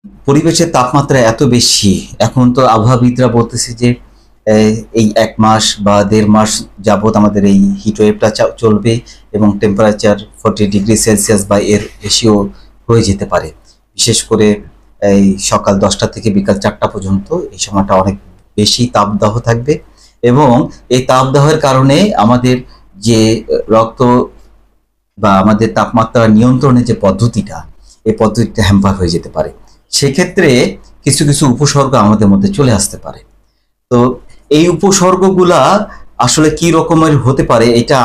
পরিবেশের তাপমাত্রা এত বেশি, এখন তো আবহাওয়াবিদরা বলতেছে যে এই 1 মাস বা 1.5 মাস যাবত আমাদের এই হিটওয়েভটা চলবে এবং টেম্পারেচার 40 ডিগ্রি সেলসিয়াস বা এর বেশিও হয়ে যেতে পারে। বিশেষ করে এই সকাল 10টা থেকে বিকাল 4টা পর্যন্ত এই সময়টা অনেক বেশি তাপদাহ থাকবে এবং এই তাপদাহের কারণে আমাদের যে রক্ত বা আমাদের তাপমাত্রা নিয়ন্ত্রণের যে পদ্ধতিটা, এই পদ্ধতিটা হ্যাম্পার হয়ে যেতে পারে। সেক্ষেত্রে কিছু কিছু উপসর্গ আমাদের মধ্যে চলে আসতে পারে। তো এই উপসর্গগুলা আসলে কি রকমের হতে পারে, এটা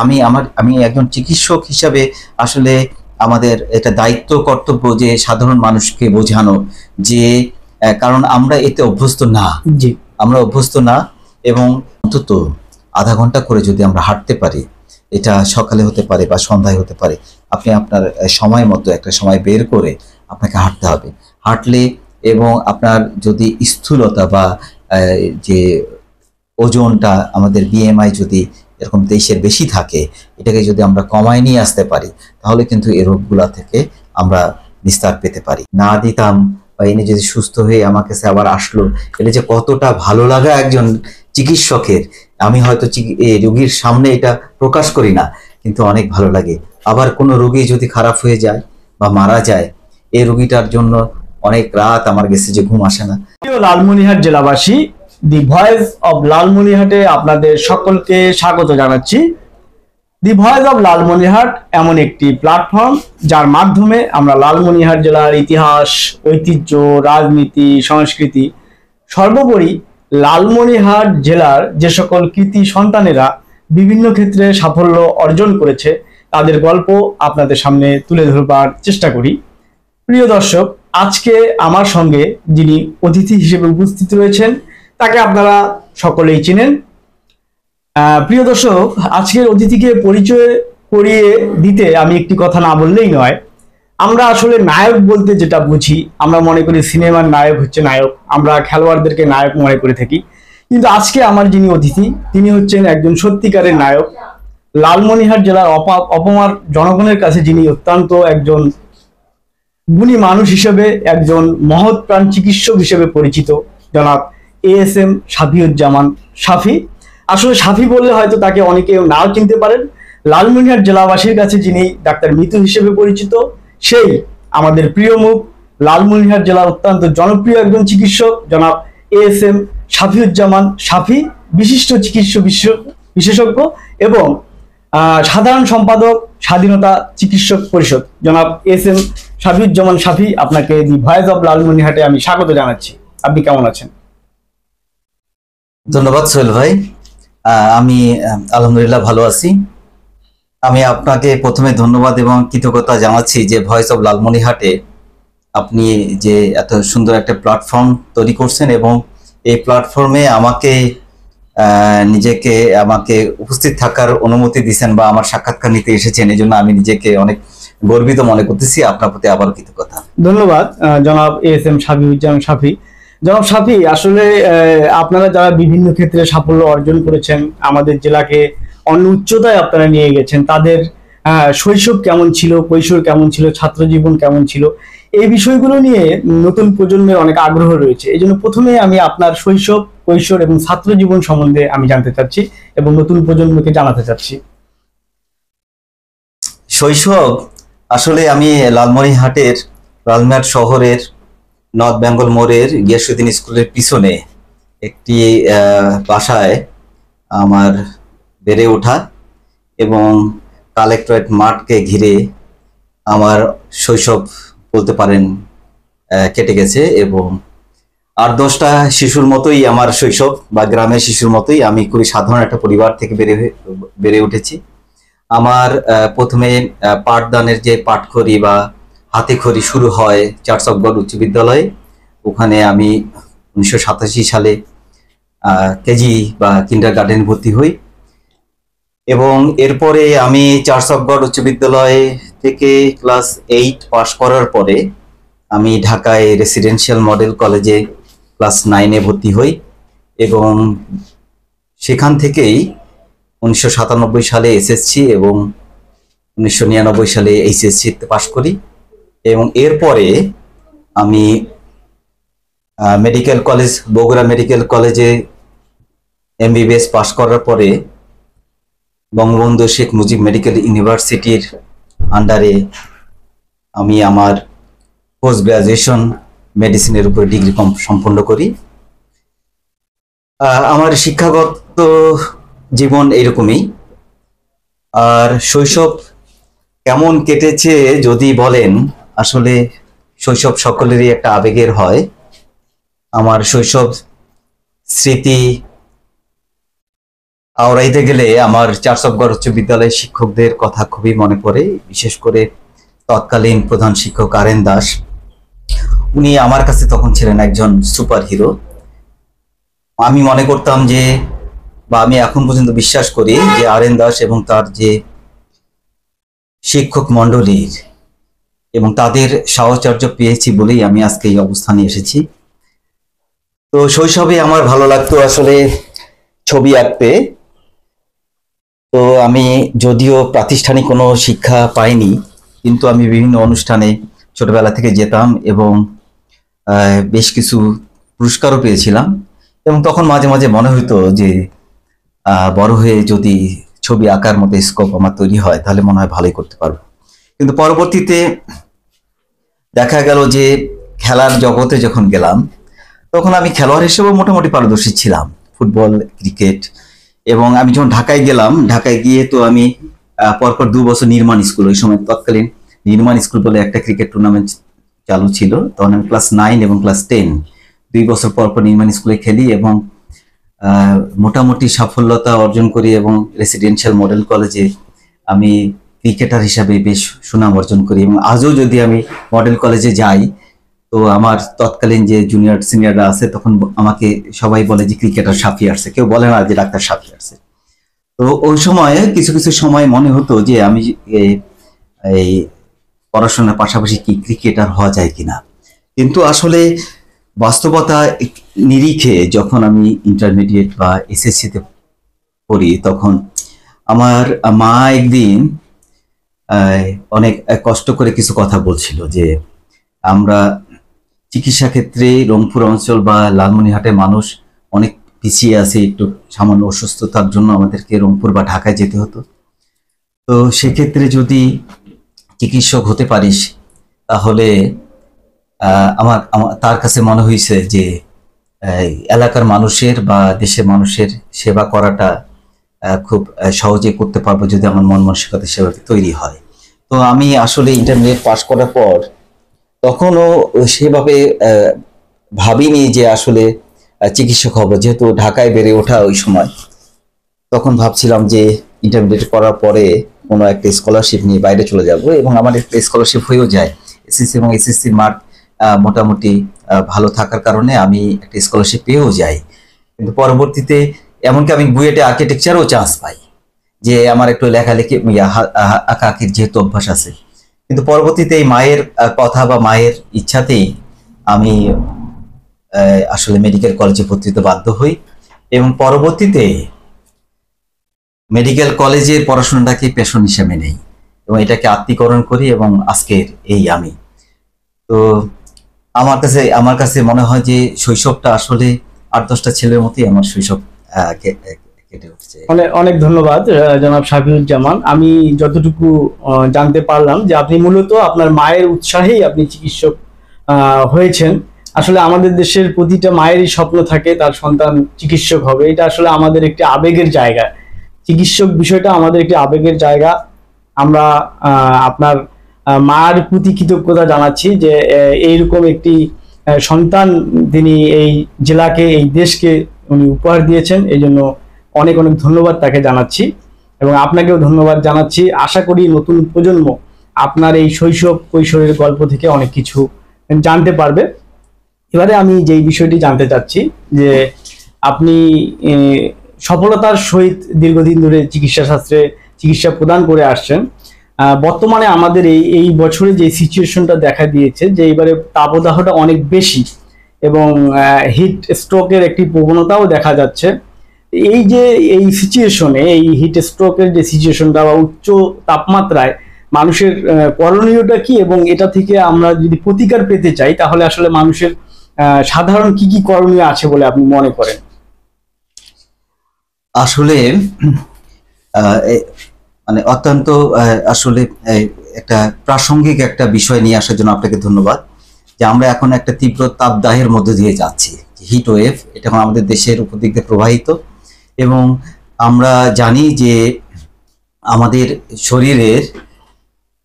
আমি একজন চিকিৎসক হিসাবে আসলে আমাদের এটা দায়িত্ব কর্তব্য যে সাধারণ মানুষকে বোঝানো যে কারণ আমরা এতে অভ্যস্ত না। জি, আমরা অভ্যস্ত না এবং অন্তত আধা ঘন্টা করে যদি আমরা হাঁটতে পারি, এটা সকালে হতে পারে বা সন্ধ্যায় হতে পারে, আপনি আপনার সময় মতো একটা সময় বের করে আপনাকে হাঁটতে হবে। হাঁটলে এবং আপনার যদি স্থূলতা বা যে ওজনটা আমাদের বিএমআই যদি এরকম 23-এর বেশি থাকে, এটাকে যদি আমরা কমায় নিয়ে আসতে পারি, তাহলে কিন্তু এই রোগগুলা থেকে আমরা নিস্তার পেতে পারি। না দিতাম বা ইনি যদি সুস্থ হয়ে আমার কাছে আবার আসলো, এটা যে কতটা ভালো লাগা একজন চিকিৎসকের, আমি হয়তো রোগীর সামনে এটা প্রকাশ করি না, কিন্তু অনেক ভালো লাগে। আবার কোনো রোগী যদি খারাপ হয়ে যায় বা মারা যায়, এই রোগীটার জন্য অনেক রাত আমার গেছে যে ঘুম আসে না। লালমনিরহাট জেলাবাসী, দি ভয়েস অব লালমনিরহাটে আপনাদের সকলকে স্বাগত জানাচ্ছি। দি ভয়েস অব লালমনিরহাট এমন একটি প্ল্যাটফর্ম যার মাধ্যমে আমরা লালমনিরহাট জেলার ইতিহাস, ঐতিহ্য, রাজনীতি, সংস্কৃতি, সর্বোপরি লালমনিরহাট জেলার যে সকল কৃতি সন্তানেরা বিভিন্ন ক্ষেত্রে সাফল্য অর্জন করেছে তাদের গল্প আপনাদের সামনে তুলে ধরবার চেষ্টা করি। প্রিয় দর্শক, আজকে আমার সঙ্গে যিনি অতিথি হিসেবে উপস্থিত রয়েছেন তাকে আপনারা সকলেই চিনেন। প্রিয় দর্শক, আজকের অতিথিকে পরিচয় করিয়ে দিতে আমি একটি কথা না বললেই নয়। আমরা আসলে নায়ক বলতে যেটা বুঝি, আমরা মনে করি সিনেমার নায়ক হচ্ছে নায়ক, আমরা খেলোয়াড়দেরকে নায়ক মনে করে থাকি। কিন্তু আজকে আমার যিনি অতিথি তিনি হচ্ছেন একজন সত্যিকারের নায়ক। লালমনিরহাট জেলার অপমার জনগণের কাছে যিনি অত্যন্ত একজন গুণী মানুষ হিসেবে, একজন মহৎ প্রাণ চিকিৎসক হিসেবে পরিচিত, জনাব ASM শাফিউজ্জামান শাফি। আসলে শাফি বললে হয়তো তাকে অনেকে নাও চিনতে পারেন। লালমনিরহাট জেলাবাসীর কাছে যিনি ডাক্তার মিতু হিসেবে পরিচিত, সেই আমাদের প্রিয় মুখ, লালমনিরহাট জেলার অত্যন্ত জনপ্রিয় একজন চিকিৎসক জনাব ASM শাফিউজ্জামান শাফি, বিশিষ্ট চিকিৎসক বিশেষজ্ঞ এবং সাধারণ সম্পাদক স্বাধীনতা চিকিৎসক পরিষদ জনাব ASM শাফিউজ্জামান শাফি। আপনাকে দি ভয়েস অব লালমনিরহাটে আমি স্বাগত জানাচ্ছি। আপনি কেমন আছেন? ধন্যবাদ সোহেল ভাই, আমি আলহামদুলিল্লাহ ভালো আছি। আমি আপনাকে প্রথমে ধন্যবাদ এবং কৃতজ্ঞতা জানাচ্ছি যে ভয়েস অব লালমনিরহাটে আপনি যে এত সুন্দর একটা প্ল্যাটফর্ম তৈরি করছেন এবং এই প্ল্যাটফর্মে আমাকে আমাকে উপস্থিত থাকার অনুমতি দিয়েছেন বা আমার সাক্ষাৎকার নিতে এসেছেন, এই জন্য আমি নিজেকে অনেক গর্বিত মনে করতেছি। আপনার প্রতি আবার কৃতজ্ঞতা। ধন্যবাদ জনাব ASM শাফিউজ্জামান শাফি। জনাব শাফি, আসলে আপনারা যারা বিভিন্ন ক্ষেত্রে সাফল্য অর্জন করেছেন, আমাদের জেলাকে অন্য উচ্চতায় আপনারা নিয়ে গেছেন, তাদের শৈশব কেমন ছিল, কৈশোর কেমন ছিল, ছাত্র জীবন কেমন ছিল, এই বিষয়গুলো নিয়ে নতুন প্রজন্মের অনেক আগ্রহ রয়েছে। এই জন্য প্রথমে আমি আপনার শৈশব, কৈশোর এবং ছাত্র জীবন সম্বন্ধে আমি জানতে চাচ্ছি এবং নতুন প্রজন্মকে জানাতে চাচ্ছি। শৈশব, আসলে আমি লালমনিরহাট শহরের নর্থ বেঙ্গল মোড়ের গিয়াসউদ্দিন স্কুলের পিছনে একটি বাসায় আমার বেড়ে ওঠা এবং কালেক্টরেট মাঠকে ঘিরে আমার শৈশব বলতে পারেন কেটে গেছে। এবং 8-10টা শিশুর মতোই আমার শৈশব, বা গ্রামের শিশুর মতোই আমি খুবই সাধারণ একটা পরিবার থেকে বেড়ে উঠেছি। আমার প্রথমে পাঠদানের যে পাঠখড়ি বা হাতে খড়ি শুরু হয় চার্চ অফ গড উচ্চ বিদ্যালয়ে। ওখানে আমি 1987 সালে কেজি বা কিন্ডার গার্ডেন ভর্তি হই এবং এরপরে আমি চার্চ অফ গড উচ্চ বিদ্যালয় থেকে ক্লাস 8 পাশ করার পরে আমি ঢাকায় রেসিডেন্সিয়াল মডেল কলেজে ক্লাস 9-এ ভর্তি হই এবং সেখান থেকেই 1997 সালে এসএসসি এবং 1999 সালে এইচএসসি পাশ করি এবং এরপরে আমি মেডিকেল কলেজ, বগুড়া মেডিকেল কলেজে এমবিবিএস পাশ করার পরে বঙ্গবন্ধু শেখ মুজিব মেডিকেল ইউনিভার্সিটির আন্ডারে আমি আমার পোস্ট গ্রাজুয়েশন মেডিসিনের উপরে ডিগ্রি সম্পন্ন করি। আমার শিক্ষাগত জীবন এইরকমই। আর শৈশব কেমন কেটেছে যদি বলেন, আসলে শৈশব সকলেরই একটা আবেগের হয়। আমার শৈশব স্মৃতি আওড়াইতে গেলে আমার চারসবগড় উচ্চ বিদ্যালয়ের শিক্ষকদের কথা খুবই মনে পড়ে, বিশেষ করে তৎকালীন প্রধান শিক্ষক আর এন দাস। উনি আমার কাছে তখন ছিলেন একজন সুপার হিরো। আমি মনে করতাম যে, বা আমি এখন পর্যন্ত বিশ্বাস করি যে আর এন দাস এবং তার যে শিক্ষক মন্ডলীর এবং তাদের সাহচর্য পেয়েছি বলেই আমি আজকে এই অবস্থানে এসেছি। তো শৈশবে আমার ভালো লাগতো আসলে ছবি আঁকতে। তো আমি যদিও প্রাতিষ্ঠানিক কোনো শিক্ষা পাইনি, কিন্তু আমি বিভিন্ন অনুষ্ঠানে ছোটবেলা থেকে যেতাম এবং বেশ কিছু পুরস্কারও পেয়েছিলাম। এবং তখন মাঝে মাঝে মনে হতো যে বড় হয়ে যদি ছবি আঁকার মতো স্কোপ আমার তৈরি হয় তাহলে মনে হয় ভালোই করতে পারবো। কিন্তু পরবর্তীতে দেখা গেল যে খেলার জগতে যখন গেলাম, তখন আমি খেলোয়াড় হিসেবে মোটামুটি পারদর্শী ছিলাম, ফুটবল, ক্রিকেট। এবং আমি যখন ঢাকায় গেলাম, ঢাকায় গিয়ে তো আমি পরপর 2 বছর নির্মাণ স্কুল, ওই সময় তৎকালীন নির্মাণ স্কুল বলে একটা ক্রিকেট টুর্নামেন্ট চালু ছিল, তখন আমি ক্লাস 9 এবং ক্লাস 10 2 বছর পরপর নির্মাণ স্কুলে খেলি এবং মোটামুটি সাফল্যতা অর্জন করি এবং রেসিডেন্সিয়াল মডেল কলেজে আমি ক্রিকেটার হিসাবে বেশ সুনাম অর্জন করি। এবং আজও যদি আমি মডেল কলেজে যাই, তো আমার তৎকালীন যে জুনিয়র সিনিয়ররা আছে তখন আমাকে সবাই বলে যে ক্রিকেটার সাফি আসছে, কেউ বলে না যে ডাক্তার সাফি আসছে। তো ওই সময় কিছু কিছু সময় মনে হতো যে আমি এই পড়াশোনার পাশাপাশি কি ক্রিকেটার হওয়া যায় কিনা। কিন্তু আসলে বাস্তবতা নিরিখে যখন আমি ইন্টারমিডিয়েট বা এসএসসিতে পড়ি, তখন আমার মা একদিন অনেক কষ্ট করে কিছু কথা বলছিল যে আমরা চিকিৎসা ক্ষেত্রে রংপুর অঞ্চল বা লালমনিরহাটের মানুষ অনেক পিছিয়ে আছে, একটু সামান্য অসুস্থতার জন্য আমাদেরকে রংপুর বা ঢাকায় যেতে হতো। তো সেক্ষেত্রে যদি চিকিৎসক হতে পারিস তাহলে তার কাছে মনে হয়েছে যে এলাকার মানুষের বা দেশের মানুষের সেবা করাটা খুব সহজে করতে পারবো যদি আমার মন মানসিকতা সেভাবে তৈরি হয়। তো আমি আসলে ইন্টারমিডিয়েট পাশ করার পর তখনও সেভাবে ভাবিনি যে আসলে চিকিৎসক হব, যেহেতু ঢাকায় বেড়ে ওঠা ওই সময়। তখন ভাবছিলাম যে ইন্টারমিডিয়েট করার পরে কোনো একটা স্কলারশিপ নিয়ে বাইরে চলে যাব, এবং আমার একটা স্কলারশিপ হয়েও যায়। এসএসসি এবং এসএসসির মার্ক মোটামুটি ভালো থাকার কারণে আমি একটা স্কলারশিপ পেয়েও যাই। কিন্তু পরবর্তীতে এমনকি আমি বুয়েটে আর্কিটেকচারও চান্স পাই, যে আমার একটু লেখালেখি আঁকা আঁকির যেহেতু অভ্যাস আছে। কিন্তু পরবর্তীতে এই মায়ের কথা বা মায়ের ইচ্ছাতেই আমি আসলে মেডিকেল কলেজে ভর্তি হতে বাধ্য হই এবং পরবর্তীতে মেডিকেল কলেজের পড়াশোনাটাকে পেশন হিসেবে নেই এবং এটাকে আত্মীকরণ করি এবং আজকের এই আমি। তো আমার কাছে মনে হয় যে শৈশবটা আসলে 8-10টা ছেলের মতোই আমার শৈশব কেটে উঠছে। অনেক ধন্যবাদ জনাব শাফিউজ্জামান। আমি যতটুকু জানতে পারলাম যে আপনি মূলত আপনার মায়ের উৎসাহেই আপনি চিকিৎসক হয়েছেন। আসলে আমাদের দেশের প্রতিটা মায়েরই স্বপ্ন থাকে তার সন্তান চিকিৎসক হবে, এটা আসলে আমাদের একটি আবেগের জায়গা। চিকিৎসক বিষয়টা আমাদের একটি আবেগের জায়গা। আমরা আপনার মার প্রতি কৃতজ্ঞতা জানাচ্ছি যে এইরকম একটি সন্তান তিনি এই জেলাকে, এই দেশকে উনি উপহার দিয়েছেন। এই জন্য অনেক অনেক ধন্যবাদ তাকে জানাচ্ছি এবং আপনাকেও ধন্যবাদ জানাচ্ছি। আশা করি নতুন প্রজন্ম আপনার এই শৈশব কৈশোরের গল্প থেকে অনেক কিছু জানতে পারবে। এবারে আমি যেই বিষয়টি জানতে চাচ্ছি যে আপনি সফলতার সহিত দীর্ঘদিন ধরে চিকিৎসা শাস্ত্রে চিকিৎসা প্রদান করে আসছেন। বর্তমানে আমাদের এই বছরে যে সিচুয়েশনটা দেখা দিয়েছে যে এবারে তাপদাহটা অনেক বেশি এবং হিট স্ট্রোকের একটি প্রবণতাও দেখা যাচ্ছে। এই সিচুয়েশনে এই হিট স্ট্রোকের যে সিচুয়েশনটা বা উচ্চ তাপমাত্রায় মানুষের করণীয়টা কি, এবং এটা থেকে আমরা যদি প্রতিকার পেতে চাই তাহলে আসলে মানুষের সাধারণ কি কি করণীয় আছে বলে আপনি মনে করেন? আসলে মানে অত্যন্ত আসলে একটা প্রাসঙ্গিক একটা বিষয় নিয়ে আসার জন্য আপনাকে ধন্যবাদ। যে আমরা এখন একটা তীব্র তাপদাহের মধ্য দিয়ে যাচ্ছি, হিট ওয়েভ, এটা এখন আমাদের দেশের উপর দিক দিয়ে প্রবাহিত। এবং আমরা জানি যে আমাদের শরীরের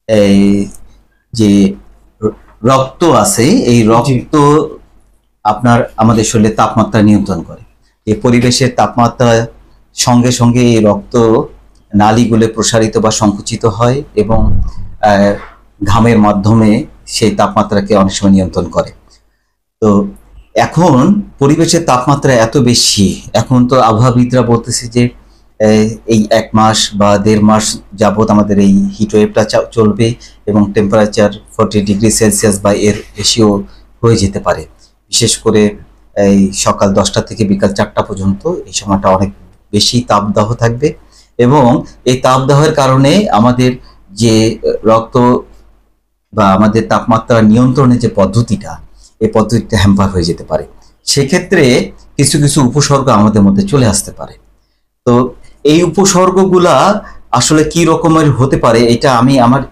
এই যে রক্ত আছে, এই রক্ত আপনার আমাদের শরীরে তাপমাত্রা নিয়ন্ত্রণ করে। এই পরিবেশের তাপমাত্রা সঙ্গে সঙ্গে এই রক্ত নালীগুলো প্রসারিত বা সংকুচিত হয় এবং ঘামের মাধ্যমে সেই তাপমাত্রাকে অনেক সময় নিয়ন্ত্রণ করে। তো এখন পরিবেশের তাপমাত্রা এত বেশি, এখন তো আবহাওয়াবিদরা বলতেছে যে এই 1 মাস বা 1.5 মাস যাবত আমাদের এই হিট ওয়েভটা চলবে এবং টেম্পারেচার 40°C বা এর বেশিও হয়ে যেতে পারে। বিশেষ করে এই সকাল 10টা থেকে বিকাল 4টা পর্যন্ত এই সময়টা অনেক বেশি তাপদাহ থাকবে। এবং এই তাপদাহের কারণে আমাদের যে রক্ত বা আমাদের তাপমাত্রা নিয়ন্ত্রণের যে পদ্ধতিটা, এই পদ্ধতিটা হ্যাম্পার হয়ে যেতে পারে। সেক্ষেত্রে কিছু কিছু উপসর্গ আমাদের মধ্যে চলে আসতে পারে। তো এই উপসর্গগুলা আসলে কি রকমের হতে পারে, এটা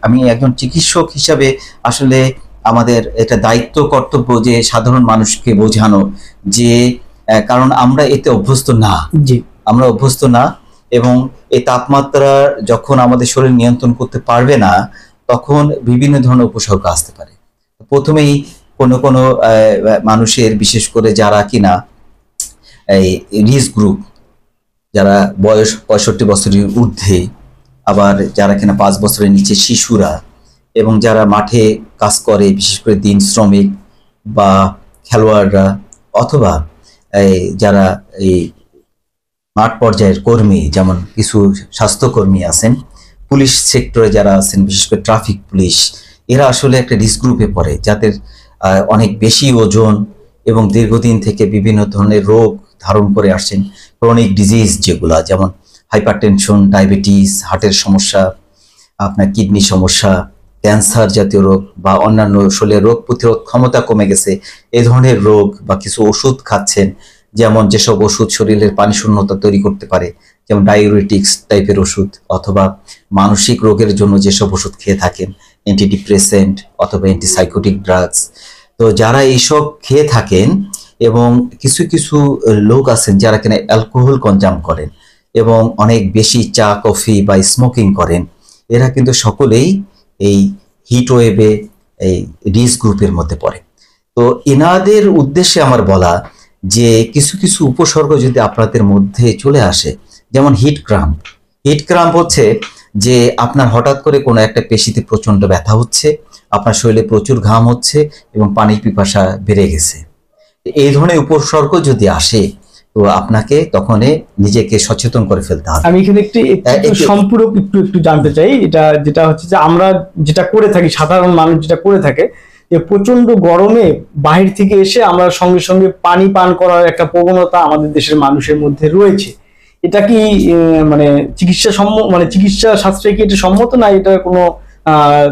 আমি একজন চিকিৎসক হিসাবে আসলে আমাদের এটা দায়িত্ব কর্তব্য যে সাধারণ মানুষকে বোঝানো যে কারণ আমরা এতে অভ্যস্ত না। জি, আমরা অভ্যস্ত না এবং এই তাপমাত্রা যখন আমাদের শরীর নিয়ন্ত্রণ করতে পারবে না, তখন বিভিন্ন ধরনের উপসর্গ আসতে পারে। প্রথমেই কোনো কোনো মানুষের, বিশেষ করে যারা কিনা এই রিস্ক গ্রুপ, যারা বয়স 65 বছরের ঊর্ধ্বে, আবার যারা কিনা 5 বছরের নিচে শিশুরা, এবং যারা মাঠে কাজ করে, বিশেষ করে দিন শ্রমিক বা খেলোয়াড়রা, অথবা যারা এই মাঠ পর্যায়ের কর্মী, যেমন কিছু স্বাস্থ্যকর্মী আছেন, পুলিশ সেক্টরে যারা আছেন, বিশেষ করে ট্রাফিক পুলিশ, এরা আসলে একটা রিস্ক গ্রুপে পড়ে, যাদের অনেক বেশি ওজন এবং দীর্ঘদিন থেকে বিভিন্ন ধরনের রোগ ধারণ করে আসছেন, ক্রনিক ডিজিজ যেগুলা, যেমন হাইপারটেনশন, ডায়াবেটিস, হার্টের সমস্যা, আপনার কিডনি সমস্যা, ক্যান্সার জাতীয় রোগ বা অন্যান্য শরীরের রোগ প্রতিরোধ ক্ষমতা কমে গেছে, এই ধরনের রোগ, বা কিছু ওষুধ খাচ্ছেন, যেমন যেসব ওষুধ শরীরের পানি শূন্যতা তৈরি করতে পারে, যেমন ডায়ুরেটিক্স টাইপের ওষুধ, অথবা মানসিক রোগের জন্য যেসব ওষুধ খেয়ে থাকেন, অ্যান্টিডিপ্রেসেন্ট অথবা অ্যান্টিসাইকোটিক ড্রাগস। তো যারা এইসব খেয়ে থাকেন, এবং কিছু কিছু লোক আছেন যারা কিনা অ্যালকোহল কনজাম করেন এবং অনেক বেশি চা কফি বা স্মোকিং করেন, এরা কিন্তু সকলেই এই হিট ওয়েভে এই রিস্ক গ্রুপের মধ্যে পড়ে। তো এনাদের উদ্দেশ্যে আমার বলা যে কিছু কিছু উপসর্গ যদি আপনাদের মধ্যে চলে আসে, যেমন হিট ক্রাম্প। হিট ক্রাম্প হচ্ছে যে আপনার হঠাৎ করে কোনো একটা পেশিতে প্রচন্ড ব্যথা হচ্ছে, আপনার শরীরে প্রচুর ঘাম হচ্ছে এবং পানির পিপাসা বেড়ে গেছে। এই ধরনের উপসর্গ যদি আসে, তো আপনাকে তখন নিজেকে সচেতন করে ফেলতে হবে। আমি এখানে একটু সম্পূরক একটু জানতে চাই, যেটা হচ্ছে যে আমরা যেটা করে থাকি, সাধারণ মানুষ যেটা করে থাকে, যে প্রচন্ড গরমে বাহির থেকে এসে আমরা সঙ্গে সঙ্গে পানি পান করার একটা প্রবণতা আমাদের দেশের মানুষের মধ্যে রয়েছে। এটা কি মানে চিকিৎসা শাস্ত্রে কি এটা সম্মত, না এটা কোনো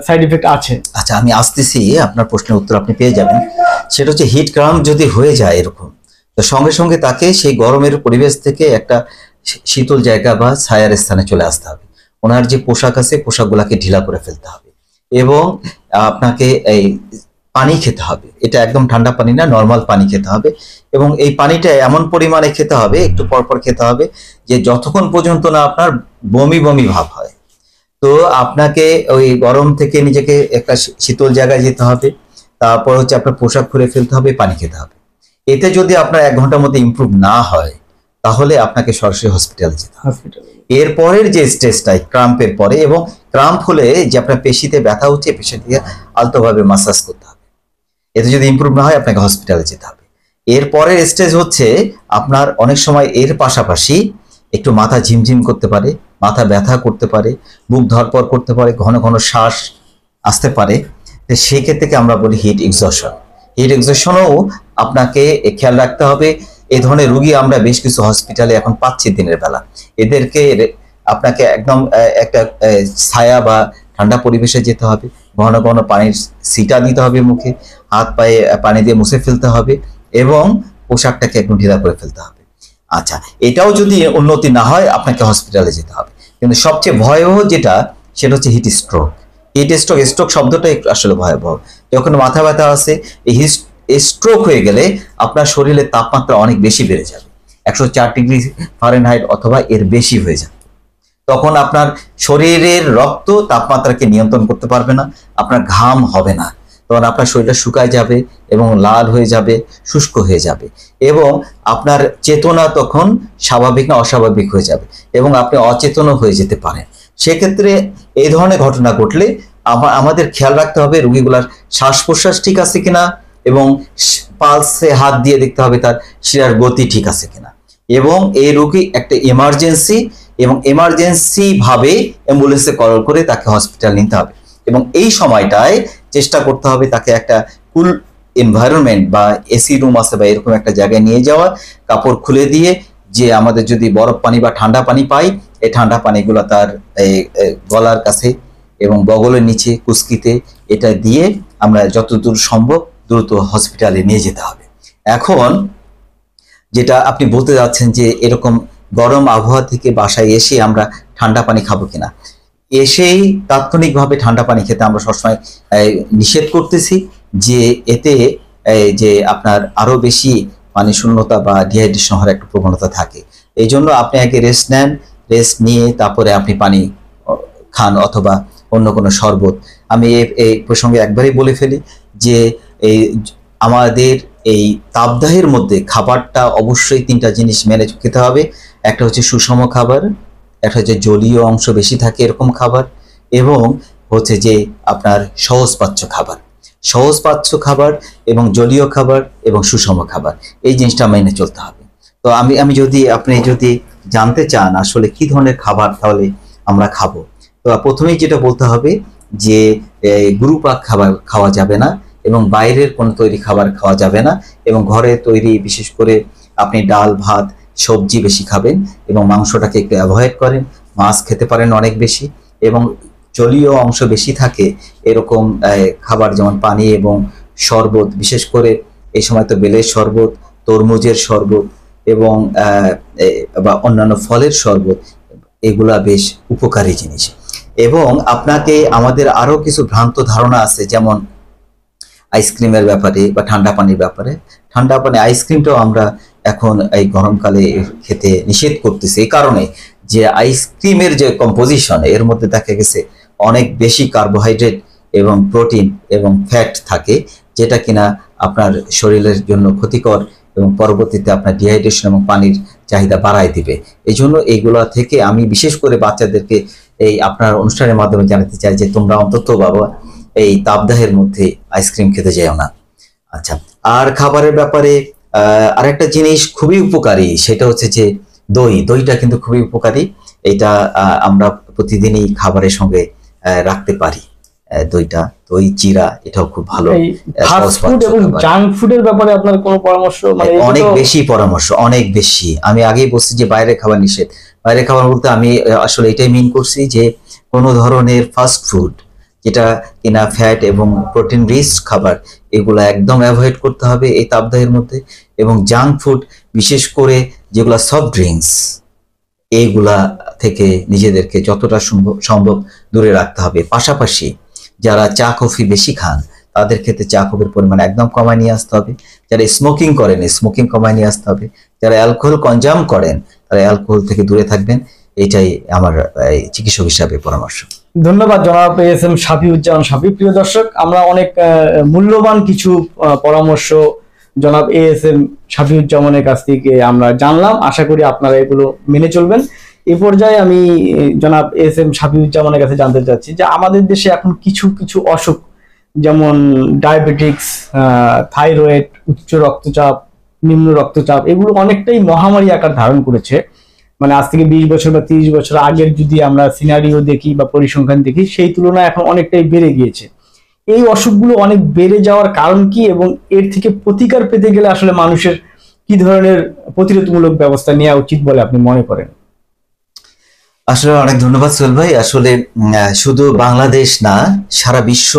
সাইড এফেক্ট আছে? আচ্ছা, আমি আসতেছি, আপনার প্রশ্নের উত্তর আপনি পেয়ে যাবেন। সেটা হচ্ছে হিট ক্রাম্প যদি হয়ে যায় এরকম, তো সঙ্গে সঙ্গে তাকে সেই গরমের পরিবেশ থেকে একটা শীতল জায়গা বা ছায়ার স্থানে চলে আসতে হবে। ওনার যে পোশাক আছে, পোশাকগুলাকে ঢিলা করে ফেলতে হবে এবং আপনাকে এই পানি খেতে হবে। এটা একদম ঠান্ডা পানি না, নর্মাল পানি খেতে হবে। এবং এই পানিটা এমন পরিমাণে খেতে হবে, একটু পরপর খেতে হবে, যে যতক্ষণ পর্যন্ত না আপনার বমি বমি ভাব হয়। তো আপনাকে ওই গরম থেকে নিজেকে একটা শীতল জায়গায় যেতে হবে, তারপর হচ্ছে আপনার পোশাক খুলে ফেলতে হবে, পানি খেতে হবে। এতে যদি আপনার 1 ঘন্টার মধ্যে ইমপ্রুভ না হয়, তাহলে আপনাকে সরাসরি হসপিটালে যেতে হবে। এরপরের যে স্টেজটাই ক্রাম্পের পরে, এবং ক্রাম্প হলে যে আপনার পেশিতে ব্যথা হচ্ছে, পেশিটিকে আলতোভাবে মাসাজ করতে হবে। এতে যদি ইমপ্রুভ না হয়, আপনাকে হসপিটালে যেতে হবে। এরপরের স্টেজ হচ্ছে আপনার অনেক সময় এর পাশাপাশি একটু মাথা ঝিমঝিম করতে পারে, মাথা ব্যথা করতে পারে, বুক ধরপড় করতে পারে, ঘন ঘন শ্বাস আসতে পারে। তো সেক্ষেত্রে আমরা বলি হিট এক্সজশন। হিট এক্সজশনও আপনাকে খেয়াল রাখতে হবে। এই ধরনের রোগী আমরা বেশ কিছু হসপিটালে এখন পাচ্ছি দিনের বেলা। এদেরকে আপনাকে একদম একটা ছায়া বা ঠান্ডা পরিবেশে যেতে হবে, ঘন ঘন পানির ছিটা দিতে হবে মুখে, হাত পায়ে পানি দিয়ে মুছে ফেলতে হবে, এবং পোশাকটাকে একদম ঢিলা করে ফেলতে হবে। আচ্ছা, এটাও যদি উন্নতি না হয় আপনাকে হসপিটালে যেতে হবে। কিন্তু সবচেয়ে ভয়াবহ যেটা, সেটা হচ্ছে হিট স্ট্রোক। স্ট্রোক শব্দটাই আসলে ভয়াবহ। যখন মাথা ব্যথা আছে, এই স্ট্রোক হয়ে গেলে আপনার শরীরের তাপমাত্রা অনেক বেশি বেড়ে যাবে, 104 ডিগ্রি ফারেনহাইট অথবা এর বেশি হয়ে যাবে। তখন আপনার শরীরের রক্ত তাপমাত্রাকে নিয়ন্ত্রণ করতে পারবে না, আপনার ঘাম হবে না, তখন আপনার শরীরটা শুকায় যাবে এবং লাল হয়ে যাবে, শুষ্ক হয়ে যাবে, এবং আপনার চেতনা তখন স্বাভাবিক না অস্বাভাবিক হয়ে যাবে এবং আপনি অচেতনও হয়ে যেতে পারেন। সেক্ষেত্রে এই ধরনের ঘটনা ঘটলে আমাদের খেয়াল রাখতে হবে রোগীগুলার শ্বাস প্রশ্বাস ঠিক আছে কিনা, এবং পালসে হাত দিয়ে দেখতে হবে তার শিরার গতি ঠিক আছে কিনা। এবং এই রোগী একটা এমার্জেন্সি ভাবে অ্যাম্বুলেন্সে কল করে তাকে হসপিটাল নিতে হবে। এবং এই সময়টায় চেষ্টা করতে হবে তাকে একটা কুল এনভায়রনমেন্ট বা এসি রুম আছে বা এরকম একটা জায়গায় নিয়ে যাওয়া, কাপড় খুলে দিয়ে, যে আমাদের যদি বরফ পানি বা ঠান্ডা পানি পাই, এই ঠান্ডা পানিগুলো তার গলার কাছে এবং বগলের নিচে কুস্কিতে এটা দিয়ে আমরা যতদূর সম্ভব দ্রুত হসপিটালে নিয়ে যেতে হবে। এখন যেটা আপনি বলতে যাচ্ছেন যে এরকম গরম আবহাওয়া থেকে বাসায় এসে আমরা ঠান্ডা পানি খাবো কিনা, এসেই তাৎক্ষণিকভাবে ঠান্ডা পানি খেতে আমরা সবসময় নিষেধ করতেছি, যে এতে যে আপনার আরো বেশি পানি শূন্যতা বা ডিহাইড্রেশন হওয়ার একটা প্রবণতা থাকে। এই জন্য আপনি আগে রেস্ট নেন, রেস্ট নিয়ে তারপরে আপনি পানি খান অথবা অন্য কোনো শরবত। আমি এই প্রসঙ্গে একবারই বলে ফেলি যে এই আমাদের এই তাপদাহের মধ্যে খাবারটা অবশ্যই 3টা জিনিস মেনে খেতে হবে। একটা হচ্ছে সুষম খাবার, একটা হচ্ছে জলীয় অংশ বেশি থাকে এরকম খাবার, এবং হচ্ছে যে আপনার সহজপাচ্য খাবার এবং জলীয় খাবার এবং সুষম খাবার, এই জিনিসটা মেনে চলতে হবে। তো আমি আপনি যদি জানতে চান আসলে কি ধরনের খাবার তাহলে আমরা খাবো, তো প্রথমেই যেটা বলতে হবে যে গুরুপাক খাবার খাওয়া যাবে না, এবং বাইরের কোনো তৈরি খাবার খাওয়া যাবে না, এবং ঘরে তৈরি বিশেষ করে আপনি ডাল ভাত সবজি বেশি খাবেন এবং মাংসটাকে একটু অ্যাভয়েড করেন। মাছ খেতে পারেন অনেক বেশি, এবং জলীয় অংশ বেশি থাকে এরকম খাবার যেমন পানি এবং শরবত, বিশেষ করে এই সময় তো বেলের শরবত, তরমুজের শরবত এবং বা অন্যান্য ফলের শরবত, এগুলা বেশ উপকারী জিনিস। এবং আপনাকে আমাদের আরো কিছু ভ্রান্ত ধারণা আছে, যেমন আইসক্রিমের ব্যাপারে বা ঠান্ডা পানির ব্যাপারে। ঠান্ডা পানি আইসক্রিমটাও আমরা এখন এই গরমকালে খেতে নিষেধ করতেছি, এই কারণে যে আইসক্রিমের যে কম্পোজিশন এর মধ্যে দেখা গেছে অনেক বেশি কার্বোহাইড্রেট এবং প্রোটিন এবং ফ্যাট থাকে, যেটা কিনা আপনার শরীরের জন্য ক্ষতিকর এবং পরবর্তীতে আপনার ডিহাইড্রেশন এবং পানির চাহিদা বাড়ায় দিবে। এই জন্য এইগুলা থেকে আমি বিশেষ করে বাচ্চাদেরকে এই আপনার অনুষ্ঠানের মাধ্যমে জানাতে চাই যে তোমরা অন্তত বাবা এই তাপদাহের মধ্যে আইসক্রিম খেতে যাও না। আচ্ছা, আর খাবারের ব্যাপারে আরেকটা জিনিস খুবই উপকারী, সেটা হচ্ছে যে দইটা কিন্তু খুবই উপকারী। এটা আমরা প্রতিদিনই খাবারের সঙ্গে রাখতে পারি। দই চিরা এটাও খুব ভালো। ফাস্ট ফুড এবং জাঙ্ক ফুডের ব্যাপারে আপনার কোনো পরামর্শ? মানে অনেক বেশি পরামর্শ, অনেক বেশি। আমি আগেই বলছি যে বাইরে খাবার নিষেধ। বাইরে খাবার বলতে আমি আসলে এটাই মিন করছি যে কোনো ধরনের ফাস্ট ফুড যেটা কিনা ফ্যাট এবং প্রোটিন রিচ খাবার, এগুলা একদম অ্যাভয়েড করতে হবে এই তাপদাহের মধ্যে। এবং জাঙ্ক ফুড বিশেষ করে যেগুলা সফট ড্রিঙ্কস, এইগুলা থেকে নিজেদেরকে যতটা সম্ভব দূরে রাখতে হবে। পাশাপাশি যারা চা কফি বেশি খান তাদের ক্ষেত্রে চা কফির পরিমাণ একদম কমায় নিয়ে আসতে হবে। যারা স্মোকিং করেন স্মোকিং কমায় নিয়ে আসতে হবে। যারা অ্যালকোহল কনজাম করেন তারা অ্যালকোহল থেকে দূরে থাকবেন। এটাই আমার চিকিৎসক হিসাবে পরামর্শ। ধন্যবাদ জনাব এএসএম শাফিউজ্জামান শাফি। প্রিয় দর্শক, আমরা অনেক মূল্যবান কিছু পরামর্শ জনাব এএসএম শাফিউজ্জামানের কাছ থেকে আমরা জানলাম। আশা করি আপনারা এগুলো মেনে চলবেন। এই পর্যায়ে আমি জনাব এএসএম শাফিউজ্জামানের কাছে জানতে চাচ্ছি যে আমাদের দেশে এখন কিছু কিছু অসুখ, যেমন ডায়াবেটিক্স, থাইরয়েড, উচ্চ রক্তচাপ, নিম্ন রক্তচাপ, এগুলো অনেকটাই মহামারী আকার ধারণ করেছে। মানে আজ থেকে 20 বছর বা 30 বছর আগের যদি আমরা সিনারিও দেখি বা পরিসংখ্যান দেখি, সেই তুলনায় এখন অনেকটাই বেড়ে গিয়েছে। এই অসুখগুলো অনেক বেড়ে যাওয়ার কারণ কি, এবং এর থেকে প্রতিকার পেতে গেলে আসলে মানুষের কি ধরনের প্রতিরোধমূলক ব্যবস্থা নেওয়া উচিত বলে আপনি মনে করেন? আসলে অনেক ধন্যবাদ সোহেল ভাই। আসলে শুধু বাংলাদেশ না, সারা বিশ্ব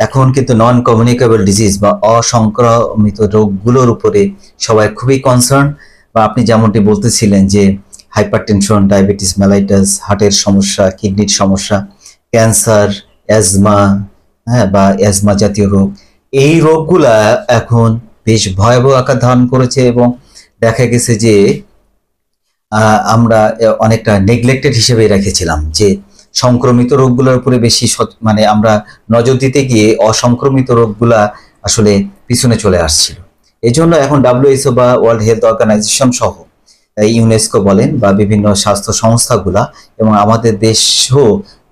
এখন কিন্তু নন কমিউনিকেবল ডিজিজ বা অসংক্রামিত রোগগুলোর উপরে সবাই খুবই কনসার্ন। বা আপনি যেমনটি বলতেছিলেন যে হাইপারটেনশন, ডায়াবেটিস মেলাইটাস, হার্টের সমস্যা, কিডনির সমস্যা, ক্যান্সার, অ্যাজমা, হ্যাঁ, বা অ্যাজমা জাতীয় রোগ, এই রোগগুলা এখন বেশ ভয়াবহ আকার ধারণ করেছে। এবং দেখা গেছে যে আমরা অনেকটা নেগলেক্টেড হিসেবে রেখেছিলাম যে সংক্রমিত রোগগুলোর উপরে বেশি মানে আমরা নজর দিতে গিয়ে অসংক্রমিত রোগগুলা আসলে পিছনে চলে আসছিল। এই জন্য এখন WHO বা ওয়ার্ল্ড হেলথ অর্গানাইজেশন সহ ইউনেস্কো বলেন বা বিভিন্ন স্বাস্থ্য সংস্থাগুলা এবং আমাদের দেশও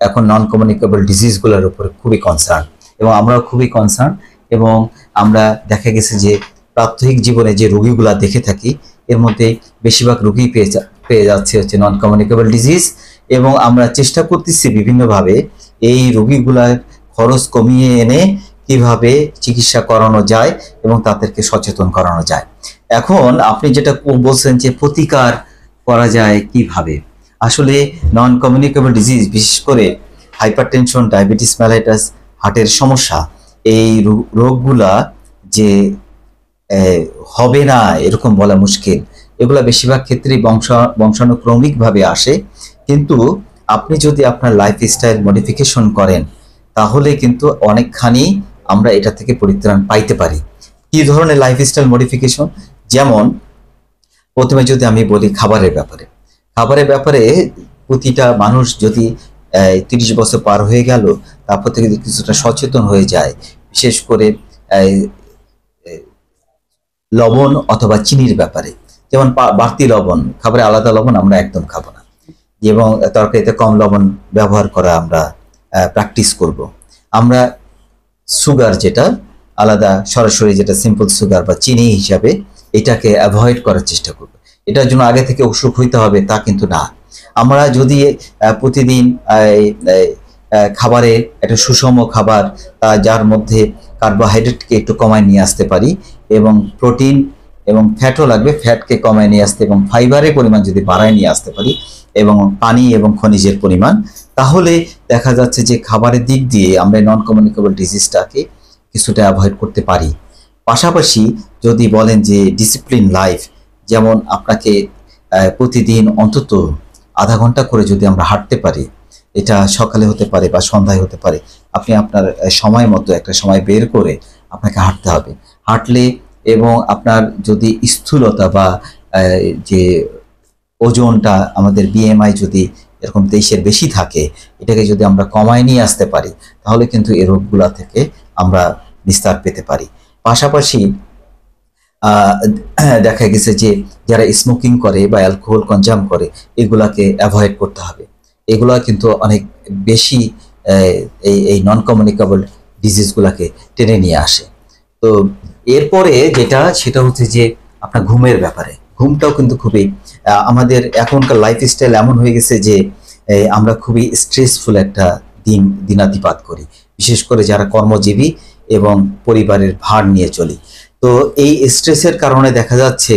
এখন নন কমিউনিকেবল ডিজিজগুলোর উপরে খুবই কনসার্ন, এবং আমরাও খুবই কনসার্ন। এবং আমরা দেখা গেছে যে প্রাত্যহিক জীবনে যে রোগীগুলা দেখে থাকি এর মধ্যে বেশিরভাগ রোগী পেয়ে যাচ্ছে হচ্ছে নন কমিউনিকেবল ডিজিজ। এবং আমরা চেষ্টা করতেছি বিভিন্নভাবে এই রোগীগুলার খরচ কমিয়ে এনে কিভাবে চিকিৎসা করানো যায় এবং তাদেরকে সচেতন করানো যায়। এখন আপনি যেটা বলছেন যে প্রতিকার করা যায় কিভাবে, আসলে নন কমিউনিকেবল ডিজিজ, বিশেষ করে হাইপারটেনশন, ডায়াবেটিস মেলাইটাস, হার্টের সমস্যা, এই রোগগুলা যে হবে না এরকম বলা মুশকিল। এগুলা বেশিরভাগ ক্ষেত্রেই বংশানুক্রমিকভাবে আসে, কিন্তু আপনি যদি আপনার লাইফস্টাইল মডিফিকেশন করেন তাহলে কিন্তু অনেকখানি আমরা এটা থেকে পরিত্রাণ পাইতে পারি। কি ধরনের লাইফস্টাইল মডিফিকেশন? যেমন প্রথমে যদি আমি বলি খাবারের ব্যাপারে প্রতিটা মানুষ যদি 30 বছর পার হয়ে গেল তারপর থেকে যদি কিছুটা সচেতন হয়ে যায়, বিশেষ করে লবণ অথবা চিনির ব্যাপারে, যেমন বাড়তি লবণ, খাবারে আলাদা লবণ আমরা একদম খাবো না, এবং তরকারিতে কম লবণ ব্যবহার করা আমরা প্র্যাকটিস করব। আমরা সুগার, যেটা আলাদা সরাসরি যেটা সিম্পল সুগার বা চিনি হিসাবে, এটাকে অ্যাভয়েড করার চেষ্টা করব। এটার জন্য আগে থেকে অসুখ হইতে হবে তা কিন্তু না। আমরা যদি প্রতিদিন খাবারে একটা সুষম খাবার, যার মধ্যে কার্বোহাইড্রেটকে একটু কমায় নিয়ে আসতে পারি, এবং প্রোটিন এবং ফ্যাটও লাগবে, ফ্যাটকে কমায় নিয়ে আসতে এবং ফাইবারের পরিমাণ যদি বাড়ায় নিয়ে আসতে পারি, এবং পানি এবং খনিজের পরিমাণ, তাহলে দেখা যাচ্ছে যে খাবারের দিক দিয়ে আমরা নন কমিউনিকেবল ডিজিজটাকে কিছুটা অ্যাভয়েড করতে পারি। পাশাপাশি যদি বলেন যে ডিসিপ্লিন লাইফ, যেমন আপনাকে প্রতিদিন অন্তত আধা ঘন্টা করে যদি আমরা হাঁটতে পারি, এটা সকালে হতে পারে বা সন্ধ্যায় হতে পারে, আপনি আপনার সময় মতো একটা সময় বের করে আপনাকে হাঁটতে হবে। হাঁটলে এবং আপনার যদি স্থূলতা বা যে ওজনটা, আমাদের BMI যদি এরকম 23-এর বেশি থাকে, এটাকে যদি আমরা কমায় নিয়ে আসতে পারি তাহলে কিন্তু এই রোগগুলা থেকে আমরা নিস্তার পেতে পারি। পাশাপাশি দেখা গেছে যে যারা স্মোকিং করে বা অ্যালকোহল কনজাম করে, এগুলাকে অ্যাভয়েড করতে হবে। এগুলা কিন্তু অনেক বেশি এই নন কমিউনিকেবল ডিজিজগুলাকে টেনে নিয়ে আসে। তো এরপরে সেটা হচ্ছে যে আপনার ঘুমের ব্যাপারে। ঘুমটাও কিন্তু খুবই আমাদের এখনকার লাইফস্টাইল এমন হয়ে গেছে যে আমরা খুবই স্ট্রেসফুল একটা দিনাতিপাত করি, বিশেষ করে যারা কর্মজীবী এবং পরিবারের ভার নিয়ে চলি। তো এই স্ট্রেসের কারণে দেখা যাচ্ছে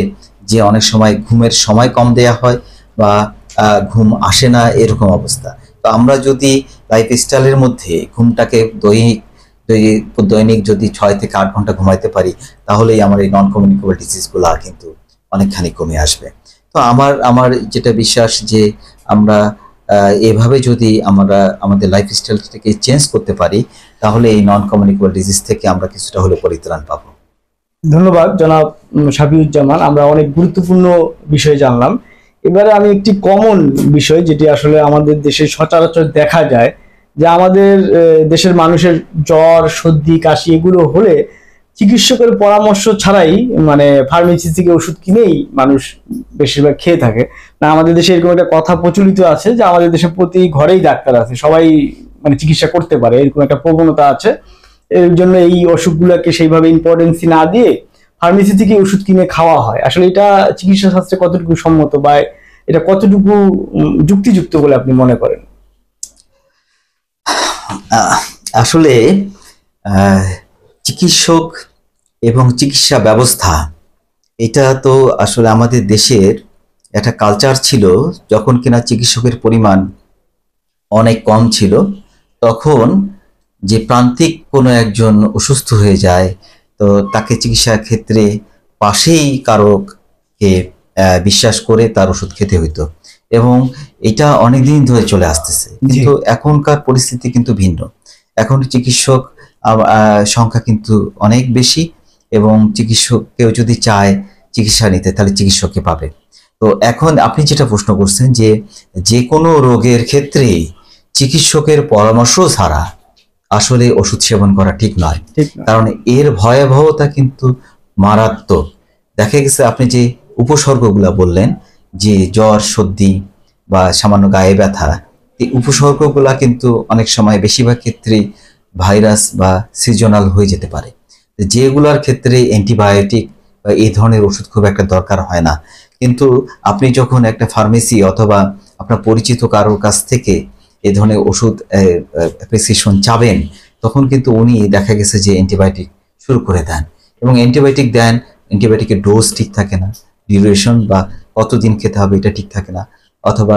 যে অনেক সময় ঘুমের সময় কম দেয়া হয় বা ঘুম আসে না, এরকম অবস্থা। তো আমরা যদি লাইফস্টাইলের মধ্যে ঘুমটাকে দৈনিক যদি 6 থেকে 8 ঘন্টা ঘুমাইতে পারি, তাহলেই আমার এই নন কমিউনিকেবল ডিজিজগুলো কিন্তু অনেকখানি কমে আসবে। তো আমার যেটা বিশ্বাস যে আমরা এভাবে যদি আমরা আমাদের লাইফস্টাইলটাকে চেঞ্জ করতে পারি, তাহলে এই নন কমিউনিকেবল ডিজিজ থেকে আমরা কিছুটা হলে পরিত্রাণ পাবো। ধন্যবাদ জনাব শাফিউজ্জামান, আমরা অনেক গুরুত্বপূর্ণ বিষয় জানলাম। এবারে আমি একটি কমন বিষয়, যেটি আসলে আমাদের দেশে সচরাচর দেখা যায়, যে আমাদের দেশের মানুষের জ্বর, সর্দি, কাশি এগুলো হলে চিকিৎসকের পরামর্শ ছাড়াই, মানে ফার্মেসি থেকে ওষুধ কিনেই মানুষ বেশিরভাগ খেয়ে থাকে। না, আমাদের দেশে এরকম একটা কথা প্রচলিত আছে যে আমাদের দেশে প্রতি ঘরেই ডাক্তার আছে, সবাই মানে চিকিৎসা করতে পারে, এরকম একটা প্রবণতা আছে। এর জন্য এই অসুখগুলোকে সেইভাবে ইম্পর্টেন্সি না দিয়ে ফার্মেসি থেকে ওষুধ কিনে খাওয়া হয়। আসলে এটা চিকিৎসা শাস্ত্রে কতটুকু সম্মত বা এটা কতটুকু যুক্তিযুক্ত বলে আপনি মনে করেন? আসলে চিকিৎসক এবং চিকিৎসা ব্যবস্থা, এটা তো আসলে আমাদের দেশের একটা কালচার ছিল। যখন কিনা চিকিৎসকের পরিমাণ অনেক কম ছিল, তখন যে প্রান্তিক কোনো একজন অসুস্থ হয়ে যায়, তো তাকে চিকিৎসার ক্ষেত্রে পাশেই কারোকে বিশ্বাস করে তার ওষুধ খেতে হইতো, এবং এটা অনেকদিন ধরে চলে আসতেছে। কিন্তু এখনকার পরিস্থিতি কিন্তু ভিন্ন। এখন চিকিৎসক সংখ্যা কিন্তু অনেক বেশি, এবং চিকিৎসক কেউ যদি চায় চিকিৎসা নিতে তাহলে চিকিৎসককে পাবে। তো এখন আপনি যেটা প্রশ্ন করছেন যে যে কোনো রোগের ক্ষেত্রে চিকিৎসকের পরামর্শ ছাড়া আসলে ওষুধ সেবন করা ঠিক নয়, কারণ এর ভয়াবহতা কিন্তু মারাত্মক। দেখা গেছে আপনি যে উপসর্গগুলা বললেন, যে জ্বর, সর্দি বা সামান্য গায়ে ব্যথা, এই উপসর্গগুলা কিন্তু অনেক সময় বেশিরভাগ ক্ষেত্রে ভাইরাস বা সিজনাল হয়ে যেতে পারে, যেগুলোর ক্ষেত্রে অ্যান্টিবায়োটিক বা এই ধরনের ওষুধ খুব একটা দরকার হয় না। কিন্তু আপনি যখন একটা ফার্মেসি অথবা আপনার পরিচিত কারোর কাছ থেকে এই ধরনের ওষুধ প্রেসক্রিপশন চাবেন, তখন কিন্তু উনি দেখা গেছে যে অ্যান্টিবায়োটিক শুরু করে দেন, এবং অ্যান্টিবায়োটিক দেন, অ্যান্টিবায়োটিকের ডোজ ঠিক থাকে না, ডিউরেশন বা কতদিন খেতে হবে এটা ঠিক থাকে না, অথবা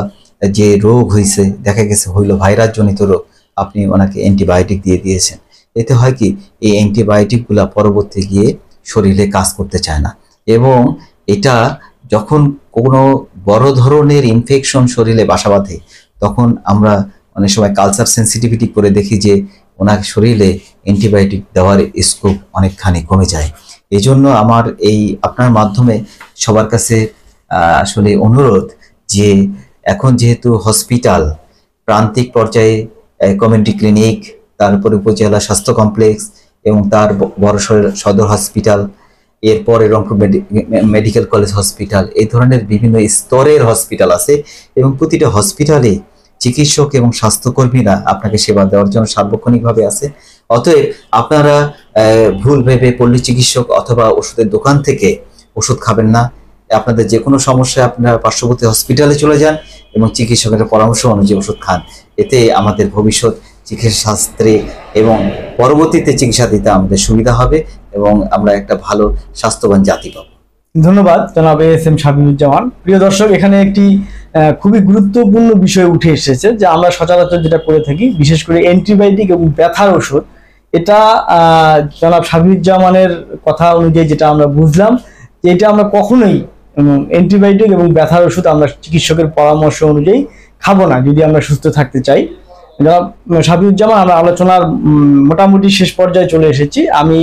যে রোগ হয়েছে দেখা গেছে হইলো ভাইরাস জনিত রোগ, আপনি ওনাকে অ্যান্টিবায়োটিক দিয়ে দিয়েছেন। এতে হয় কি, এই অ্যান্টিবায়োটিকগুলা পরবর্তী গিয়ে শরীরে কাজ করতে চায় না, এবং এটা যখন কোনো বড় ধরনের ইনফেকশন শরীরে বাসা বাঁধে, তখন আমরা অনেক সময় কালচার সেন্সিটিভিটি করে দেখি যে ওনার শরীরে অ্যান্টিবায়োটিক দেওয়ার স্কোপ অনেকখানি কমে যায়। এই জন্য আমার এই আপনার মাধ্যমে সবার কাছে আসলে অনুরোধ, যে এখন যেহেতু হসপিটাল প্রান্তিক পর্যায়ে কমিউনিটি ক্লিনিক, তারপরে উপজেলা স্বাস্থ্য কমপ্লেক্স, এবং তার বড় সদর হসপিটাল, এরপরে রংপুর মেডিকেল কলেজ হসপিটাল, এই ধরনের বিভিন্ন স্তরের হসপিটাল আছে, এবং প্রতিটা হসপিটালে চিকিৎসক এবং স্বাস্থ্যকর্মীরা আপনাকে সেবা দেওয়ার জন্য সার্বক্ষণিকভাবে আছে। অতএব আপনারা ভুল ভেবে পল্লী চিকিৎসক অথবা ওষুধের দোকান থেকে ওষুধ খাবেন না। আপনাদের যে কোনো সমস্যায় আপনারা পার্শ্ববর্তী হসপিটালে চলে যান এবং চিকিৎসকের পরামর্শ অনুযায়ী ওষুধ খান। এতে আমাদের ভবিষ্যৎ চিকিৎসা শাস্ত্রে এবং পরবর্তীতে চিকিৎসা দিতে আমাদের সুবিধা হবে, এবং আমরা একটা ভালো স্বাস্থ্যবান জাতি পাবো। ধন্যবাদ জনাব এস এম শাবিনুজ্জামান। প্রিয় দর্শক, এখানে একটি খুবই গুরুত্বপূর্ণ বিষয় উঠে এসেছে, যে আমরা সচরাচর যেটা করে থাকি, বিশেষ করে অ্যান্টিবায়োটিক এবং ব্যথার ওষুধ, এটা জনাব শাবিনুজ্জামানের কথা অনুযায়ী যেটা আমরা বুঝলাম, যে এটা আমরা কখনোই অ্যান্টিবায়োটিক এবং ব্যথার ওষুধ আমরা চিকিৎসকের পরামর্শ অনুযায়ী খাবো না যদি আমরা সুস্থ থাকতে চাই। জনাব শাবিনুজ্জামান, আমরা আলোচনার মোটামুটি শেষ পর্যায়ে চলে এসেছি। আমি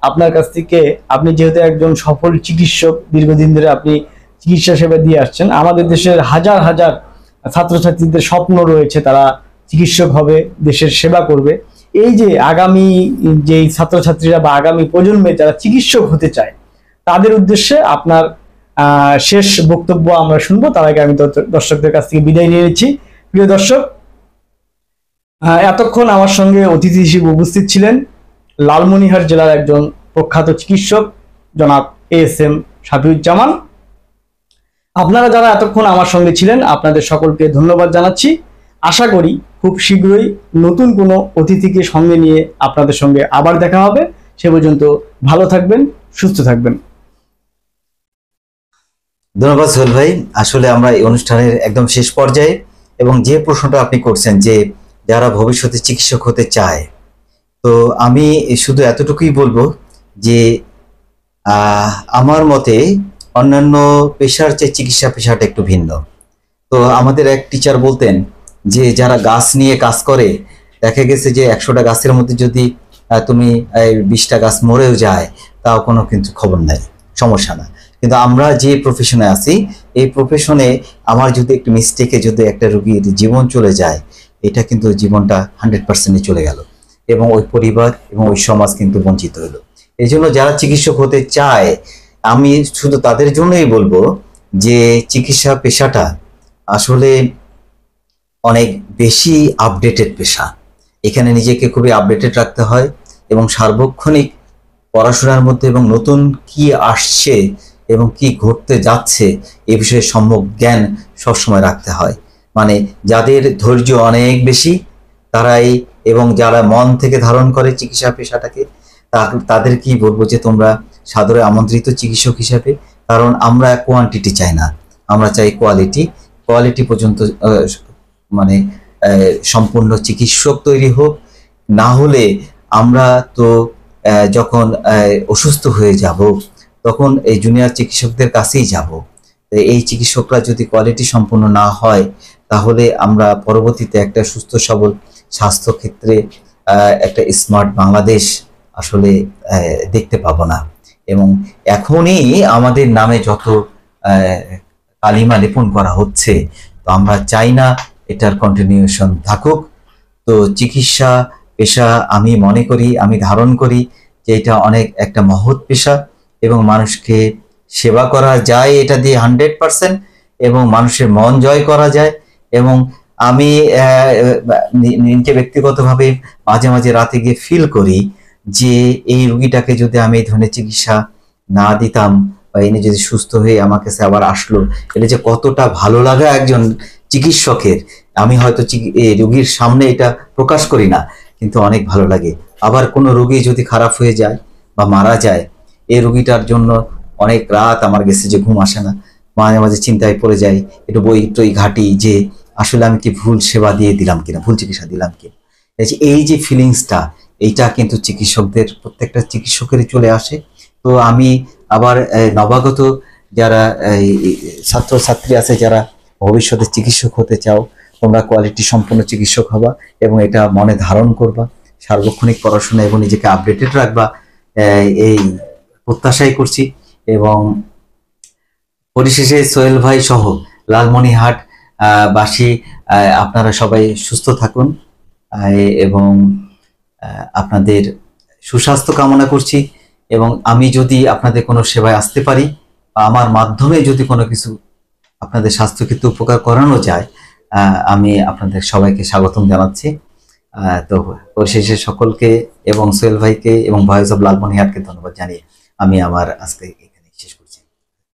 আপনার কাছ থেকে, আপনি যেহেতু একজন সফল চিকিৎসক, দীর্ঘদিন ধরে আপনি চিকিৎসা সেবা দিয়ে আসছেন, আমাদের দেশের হাজার হাজার ছাত্রছাত্রীদের স্বপ্ন রয়েছে, তারা চিকিৎসক হবে, দেশের সেবা করবে। এই যে আগামী যে ছাত্রছাত্রীরা বা আগামী প্রজন্মে যারা চিকিৎসক হতে চায়, তাদের উদ্দেশ্যে আপনার শেষ বক্তব্য আমরা শুনবো। তার আগে আমি দর্শকদের কাছ থেকে বিদায় নিয়ে নিচ্ছি। প্রিয় দর্শক, এতক্ষণ আমার সঙ্গে অতিথি হিসেবে উপস্থিত ছিলেন লালমনিরহাট জেলার একজন প্রখ্যাত চিকিৎসক জনাব এস এম শাবিনুজ্জামান। আপনারা যারা এতক্ষণ আমার সঙ্গে ছিলেন, আপনাদের সকলকে ধন্যবাদ জানাচ্ছি। আশা করি খুব শীঘ্রই নতুন কোনো অতিথিকে সঙ্গে নিয়ে আপনাদের সঙ্গে আবার দেখা হবে। সে পর্যন্ত ভালো থাকবেন, সুস্থ থাকবেন। ধন্যবাদ সোহেল ভাই। আসলে আমরা এই অনুষ্ঠানের একদম শেষ পর্যায়ে, এবং যে প্রশ্নটা আপনি করছেন যে যারা ভবিষ্যতে চিকিৎসক হতে চায়, তো আমি শুধু এতটুকুই বলবো যে আমার মতে অন্যান্য পেশার চেয়ে চিকিৎসা পেশাটা একটু ভিন্ন। তো আমাদের এক টিচার বলতেন যে যারা গাছ নিয়ে কাজ করে, দেখা গেছে যে 100টা গাছের মধ্যে যদি তুমি 20টা গাছ মরেও যায়, তাও কোনো কিন্তু খবর নাই, সমস্যা না। কিন্তু আমরা যে প্রফেশনে আছি, এই প্রফেশনে আমার যদি একটু মিস্টেকে যদি একটা রোগীর জীবন চলে যায়, এটা কিন্তু জীবনটা 100% চলে গেল, এবং ওই পরিবার এবং ওই সমাজ কিন্তু বঞ্চিত হলো। এই জন্য যারা চিকিৎসক হতে চায়, আমি শুধু তাদের জন্যই বলবো যে চিকিৎসা পেশাটা আসলে অনেক বেশি আপডেটেড পেশা। এখানে নিজেকে খুবই আপডেটেড রাখতে হয়, এবং সার্বক্ষণিক পড়াশোনার মধ্যে এবং নতুন কি আসছে এবং কি ঘটতে যাচ্ছে এ বিষয়ে সম্যক জ্ঞান সবসময় রাখতে হয়। মানে যাদের ধৈর্য অনেক বেশি তারাই, এবং যারা মন থেকে ধারণ করে চিকিৎসা পেশাটাকে, তাদের কি বলবো যে তোমরা সাদরে আমন্ত্রিত চিকিৎসক হিসাবে। কারণ আমরা কোয়ান্টিটি চাই না, আমরা চাই কোয়ালিটি পর্যন্ত মানে সম্পূর্ণ চিকিৎসক তৈরি হোক, না হলে আমরা তো যখন অসুস্থ হয়ে যাব তখন এই জুনিয়র চিকিৎসকদের কাছেই যাব। এই চিকিৎসকরা যদি কোয়ালিটি সম্পন্ন না হয় তাহলে আমরা পরবর্তীতে একটা সুস্থ সবল স্বাস্থ্য ক্ষেত্রে একটা স্মার্ট বাংলাদেশ আসলে দেখতে পাবো না। এবং এখনই আমাদের নামে যত কালিমা লেপন করা হচ্ছে, তো আমরা চাই না এটার কন্টিনিউশন থাকুক। তো চিকিৎসা পেশা আমি মনে করি, আমি ধারণ করি যে এটা অনেক একটা মহৎ পেশা এবং মানুষকে সেবা করা যায় এটা দিয়ে 100%, এবং মানুষের মন জয় করা যায়। এবং আমি নিজে ব্যক্তিগতভাবে মাঝে মাঝে রাতে গিয়ে ফিল করি যে এই রুগীটাকে যদি আমি এই ধরনের চিকিৎসা না দিতাম বা ইনি যদি সুস্থ হয়ে আমার কাছে আবার আসলো, এটা যে কতটা ভালো লাগা একজন চিকিৎসকের। আমি হয়তো রোগীর সামনে এটা প্রকাশ করি না, কিন্তু অনেক ভালো লাগে। আবার কোনো রোগী যদি খারাপ হয়ে যায় বা মারা যায়, এই রোগীটার জন্য অনেক রাত আমার গেছে যে ঘুম আসে না, মাঝে মাঝে চিন্তায় পড়ে যাই, একটু বই টই ঘাটি যে আসলে আমি কি ভুল সেবা দিয়ে দিলাম কিনা, ভুল চিকিৎসা দিলাম কিনা। এই যে ফিলিংসটা, এইটা কিন্তু চিকিৎসকদের প্রত্যেকটা চিকিৎসকেরই চলে আসে। তো আমি আবার নবাগত যারা ছাত্রছাত্রী আছে, যারা ভবিষ্যতে চিকিৎসক হতে চাও, তোমরা কোয়ালিটি সম্পন্ন চিকিৎসক হবা এবং এটা মনে ধারণ করবা, সার্বক্ষণিক পড়াশোনা এবং নিজেকে আপডেটেড রাখবা, এই প্রত্যাশাই করছি। এবং পরিশেষে সোহেল ভাই সহ লালমনিরহাট বাসী আপনারা সবাই সুস্থ থাকুন এবং আপনাদের সুস্বাস্থ্য কামনা করছি। এবং আমি যদি আপনাদের কোনো সেবায় আসতে পারি বা আমার মাধ্যমে যদি কোনো কিছু আপনাদের স্বাস্থ্যক্ষেত্রে উপকার করানো যায়, আমি আপনাদের সবাইকে স্বাগতম জানাচ্ছি। তো পরিশেষে সকলকে এবং সোহেল ভাইকে এবং ভয়েস অফ লালমনিরহাটকে ধন্যবাদ জানিয়ে আমি আমার আজকে